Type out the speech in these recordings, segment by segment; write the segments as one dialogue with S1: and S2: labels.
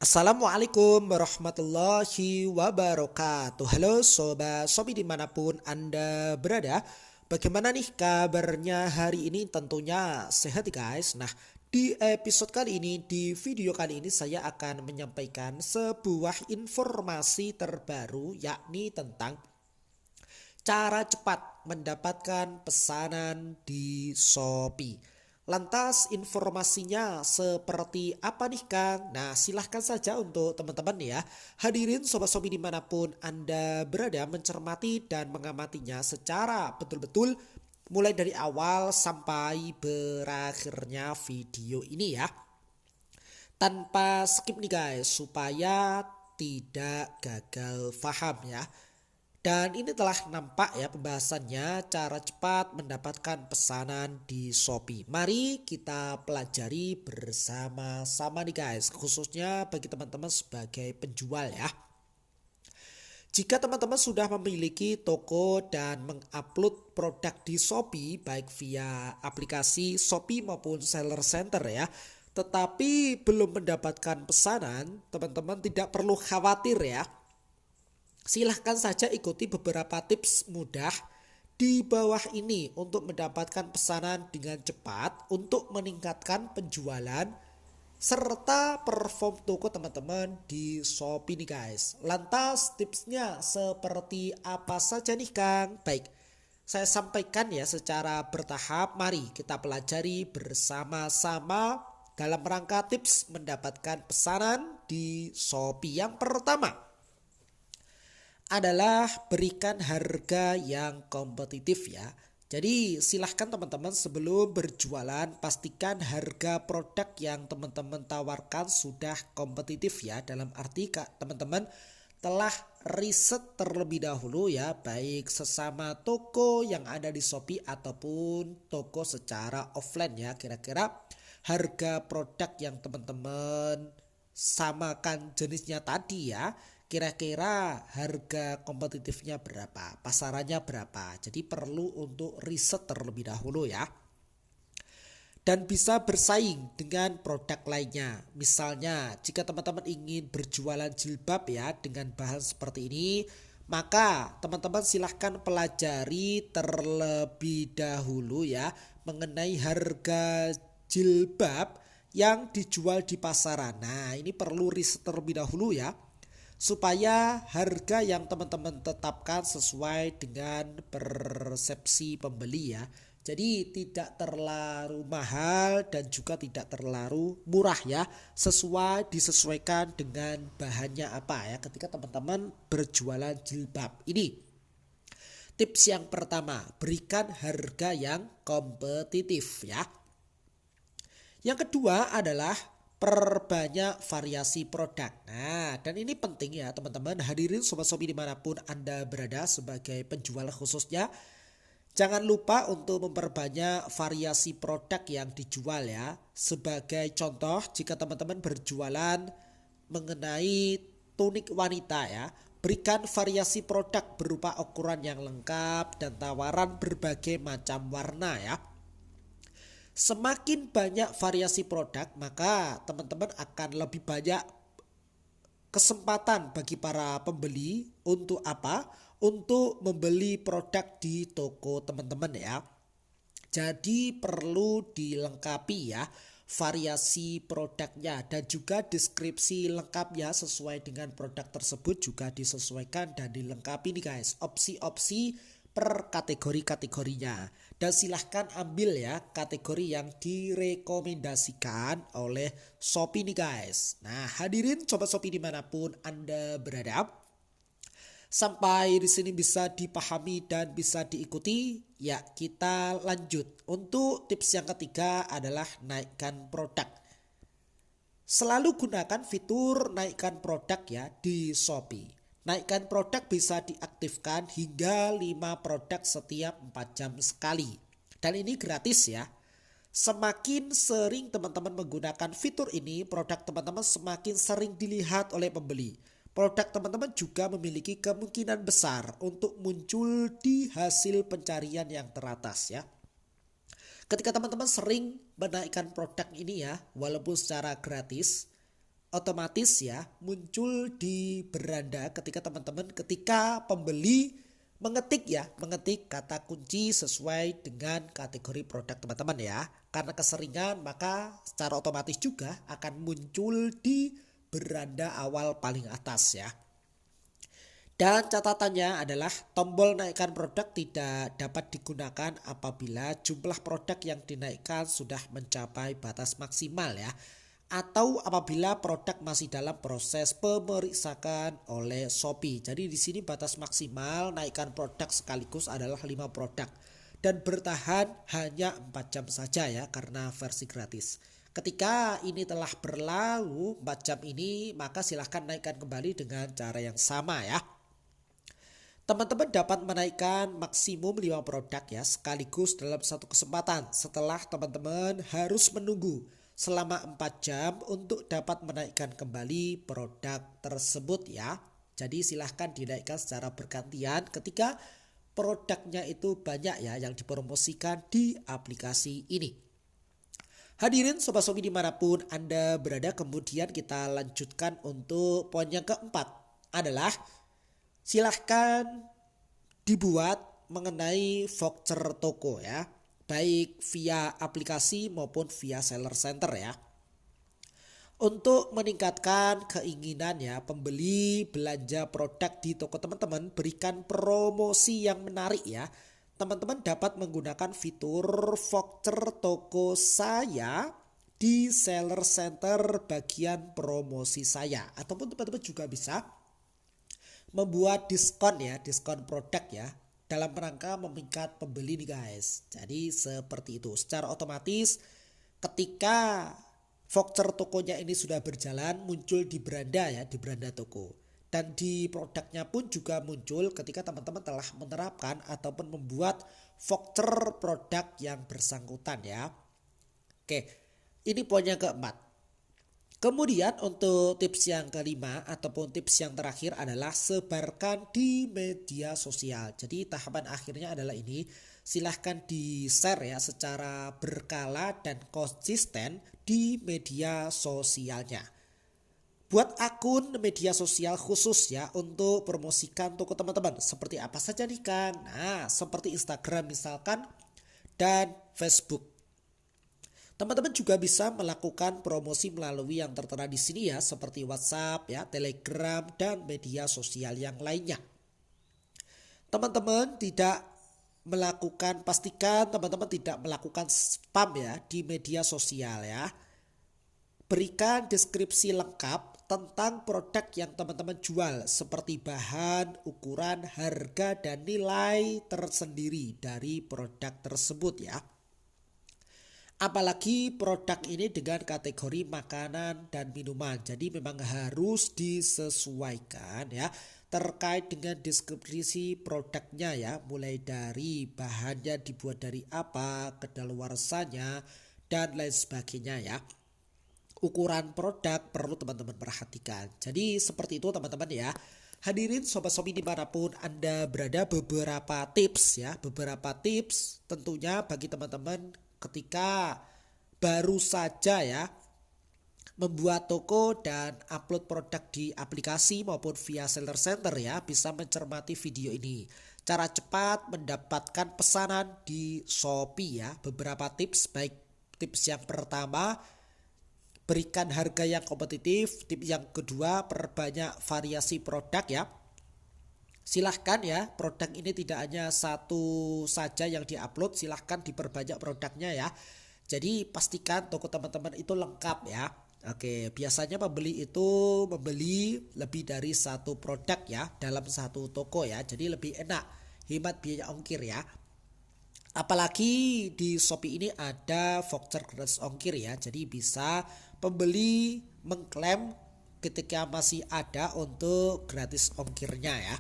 S1: Assalamualaikum warahmatullahi wabarakatuh. Halo sobat Sobi dimanapun Anda berada. Bagaimana nih kabarnya hari ini? Tentunya sehat ya guys. Nah, di episode kali ini, di video kali ini saya akan menyampaikan sebuah informasi terbaru, yakni tentang cara cepat mendapatkan pesanan di Shopee. Lantas informasinya seperti apa nih Kang? Nah, silahkan saja untuk teman-teman ya. Hadirin Sobat Shopee dimanapun Anda berada, mencermati dan mengamatinya secara betul-betul mulai dari awal sampai berakhirnya video ini ya. Tanpa skip nih guys, supaya tidak gagal paham ya. Dan ini telah nampak ya pembahasannya, cara cepat mendapatkan pesanan di Shopee. Mari kita pelajari bersama-sama nih guys, khususnya bagi teman-teman sebagai penjual ya. Jika teman-teman sudah memiliki toko dan mengupload produk di Shopee baik via aplikasi Shopee maupun Seller Center ya, tetapi belum mendapatkan pesanan, teman-teman tidak perlu khawatir ya. Silahkan saja ikuti beberapa tips mudah di bawah ini untuk mendapatkan pesanan dengan cepat untuk meningkatkan penjualan serta perform toko teman-teman di Shopee nih guys. Lantas tipsnya seperti apa saja nih Kang? Baik, saya sampaikan ya secara bertahap. Mari kita pelajari bersama-sama dalam rangka tips mendapatkan pesanan di Shopee. Yang pertama adalah berikan harga yang kompetitif ya. Jadi silahkan teman-teman sebelum berjualan pastikan harga produk yang teman-teman tawarkan sudah kompetitif ya. Dalam arti teman-teman telah riset terlebih dahulu ya, baik sesama toko yang ada di Shopee ataupun toko secara offline ya. Kira-kira harga produk yang teman-teman samakan jenisnya tadi ya, kira-kira harga kompetitifnya berapa, pasarannya berapa. Jadi perlu untuk riset terlebih dahulu ya. Dan bisa bersaing dengan produk lainnya. Misalnya jika teman-teman ingin berjualan jilbab ya dengan bahan seperti ini, maka teman-teman silahkan pelajari terlebih dahulu ya mengenai harga jilbab yang dijual di pasaran. Nah, ini perlu riset terlebih dahulu ya, supaya harga yang teman-teman tetapkan sesuai dengan persepsi pembeli ya. Jadi tidak terlalu mahal dan juga tidak terlalu murah ya. Disesuaikan dengan bahannya apa ya ketika teman-teman berjualan jilbab. Ini tips yang pertama, berikan harga yang kompetitif ya. Yang kedua adalah perbanyak variasi produk. Nah, dan ini penting ya teman-teman. Hadirin Sobat Shopee dimanapun Anda berada sebagai penjual khususnya, jangan lupa untuk memperbanyak variasi produk yang dijual ya. Sebagai contoh, jika teman-teman berjualan mengenai tunik wanita ya, berikan variasi produk berupa ukuran yang lengkap dan tawaran berbagai macam warna ya. Semakin banyak variasi produk, maka teman-teman akan lebih banyak kesempatan bagi para pembeli untuk apa? Untuk membeli produk di toko teman-teman ya. Jadi perlu dilengkapi ya variasi produknya dan juga deskripsi lengkapnya sesuai dengan produk tersebut juga disesuaikan dan dilengkapi nih guys. Opsi-opsi per kategori-kategorinya. Dan silahkan ambil ya kategori yang direkomendasikan oleh Shopee nih guys. Nah, hadirin Sobat Shopee dimanapun Anda berada, sampai di sini bisa dipahami dan bisa diikuti. Ya, kita lanjut. Untuk tips yang ketiga adalah naikkan produk. Selalu gunakan fitur naikkan produk ya di Shopee. Naikkan produk bisa diaktifkan hingga 5 produk setiap 4 jam sekali. Dan ini gratis ya. Semakin sering teman-teman menggunakan fitur ini, produk teman-teman semakin sering dilihat oleh pembeli. Produk teman-teman juga memiliki kemungkinan besar untuk muncul di hasil pencarian yang teratas ya. Ketika teman-teman sering menaikkan produk ini ya, walaupun secara gratis, otomatis ya muncul di beranda ketika pembeli mengetik kata kunci sesuai dengan kategori produk teman-teman ya. Karena keseringan maka secara otomatis juga akan muncul di beranda awal paling atas ya. Dan catatannya adalah tombol naikkan produk tidak dapat digunakan apabila jumlah produk yang dinaikkan sudah mencapai batas maksimal ya. Atau apabila produk masih dalam proses pemeriksaan oleh Shopee. Jadi di sini batas maksimal naikkan produk sekaligus adalah 5 produk. Dan bertahan hanya 4 jam saja ya karena versi gratis. Ketika ini telah berlalu 4 jam ini maka silahkan naikkan kembali dengan cara yang sama ya. Teman-teman dapat menaikkan maksimum 5 produk ya sekaligus dalam satu kesempatan setelah teman-teman harus menunggu selama 4 jam untuk dapat menaikkan kembali produk tersebut ya. Jadi silahkan dinaikkan secara bergantian ketika produknya itu banyak ya yang dipromosikan di aplikasi ini. Hadirin sobat-sobi dimanapun Anda berada, kemudian kita lanjutkan untuk poin yang keempat adalah silahkan dibuat mengenai voucher toko ya, baik via aplikasi maupun via seller center ya. Untuk meningkatkan keinginan ya pembeli belanja produk di toko teman-teman, berikan promosi yang menarik ya. Teman-teman dapat menggunakan fitur voucher toko saya di seller center bagian promosi saya. Ataupun teman-teman juga bisa membuat diskon ya, diskon produk ya, dalam rangka memikat pembeli nih guys. Jadi seperti itu. Secara otomatis ketika voucher tokonya ini sudah berjalan muncul di beranda ya, di beranda toko. Dan di produknya pun juga muncul ketika teman-teman telah menerapkan ataupun membuat voucher produk yang bersangkutan ya. Oke, ini poin yang keempat. Kemudian untuk tips yang kelima ataupun tips yang terakhir adalah sebarkan di media sosial. Jadi tahapan akhirnya adalah ini, silahkan di share ya secara berkala dan konsisten di media sosialnya. Buat akun media sosial khusus ya untuk promosikan toko teman-teman. Seperti apa saja nih Kang? Nah seperti Instagram misalkan dan Facebook. Teman-teman juga bisa melakukan promosi melalui yang tertera di sini ya, seperti WhatsApp ya, Telegram dan media sosial yang lainnya. Teman-teman pastikan teman-teman tidak melakukan spam ya di media sosial ya. Berikan deskripsi lengkap tentang produk yang teman-teman jual seperti bahan, ukuran, harga dan nilai tersendiri dari produk tersebut ya. Apalagi produk ini dengan kategori makanan dan minuman. Jadi memang harus disesuaikan ya terkait dengan deskripsi produknya ya. Mulai dari bahannya dibuat dari apa, kedaluarsanya dan lain sebagainya ya. Ukuran produk perlu teman-teman perhatikan. Jadi seperti itu teman-teman ya. Hadirin sobat-sobi dimanapun Anda berada, beberapa tips ya. Beberapa tips tentunya bagi teman-teman ketika baru saja ya membuat toko dan upload produk di aplikasi maupun via seller center ya, bisa mencermati video ini. Cara cepat mendapatkan pesanan di Shopee ya. Beberapa tips, baik tips yang pertama berikan harga yang kompetitif, tips yang kedua perbanyak variasi produk ya. Silahkan ya, produk ini tidak hanya satu saja yang diupload, silahkan diperbanyak produknya ya. Jadi pastikan toko teman-teman itu lengkap ya. Oke, biasanya pembeli itu membeli lebih dari satu produk ya dalam satu toko ya. Jadi lebih enak, hemat biaya ongkir ya. Apalagi di Shopee ini ada voucher gratis ongkir ya. Jadi bisa pembeli mengklaim ketika masih ada untuk gratis ongkirnya ya.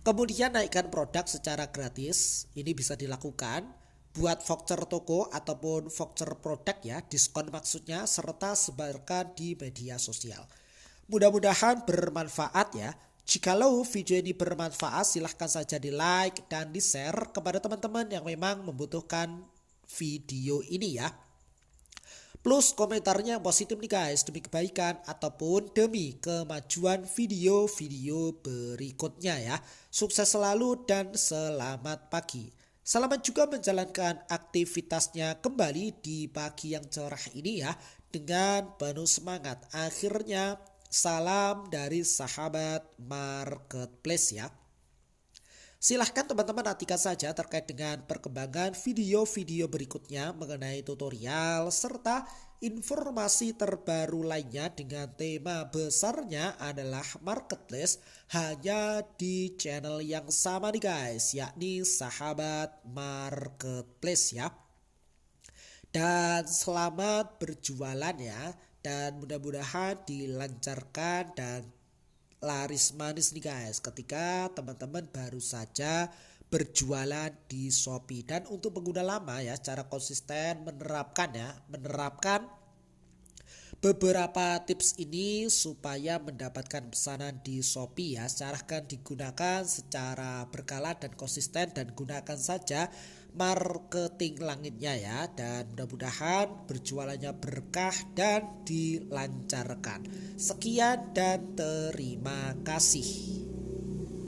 S1: Kemudian naikkan produk secara gratis, ini bisa dilakukan buat voucher toko ataupun voucher produk ya, diskon maksudnya, serta sebarkan di media sosial. Mudah-mudahan bermanfaat ya. Jikalau video ini bermanfaat silahkan saja di like dan di share kepada teman-teman yang memang membutuhkan video ini ya. Plus komentarnya yang positif nih guys, demi kebaikan ataupun demi kemajuan video-video berikutnya ya. Sukses selalu dan selamat pagi. Selamat juga menjalankan aktivitasnya kembali di pagi yang cerah ini ya, dengan penuh semangat. Akhirnya salam dari sahabat marketplace ya. Silahkan teman-teman nantikan saja terkait dengan perkembangan video-video berikutnya mengenai tutorial serta informasi terbaru lainnya dengan tema besarnya adalah marketplace hanya di channel yang sama nih guys, yakni Sahabat Marketplace ya. Dan selamat berjualan ya, dan mudah-mudahan dilancarkan dan laris manis nih guys ketika teman-teman baru saja berjualan di Shopee. Dan untuk pengguna lama ya, secara konsisten menerapkan beberapa tips ini supaya mendapatkan pesanan di Shopee ya. Silahkan digunakan secara berkala dan konsisten, dan gunakan saja marketing langitnya ya, dan mudah-mudahan berjualannya berkah dan dilancarkan. Sekian dan terima kasih.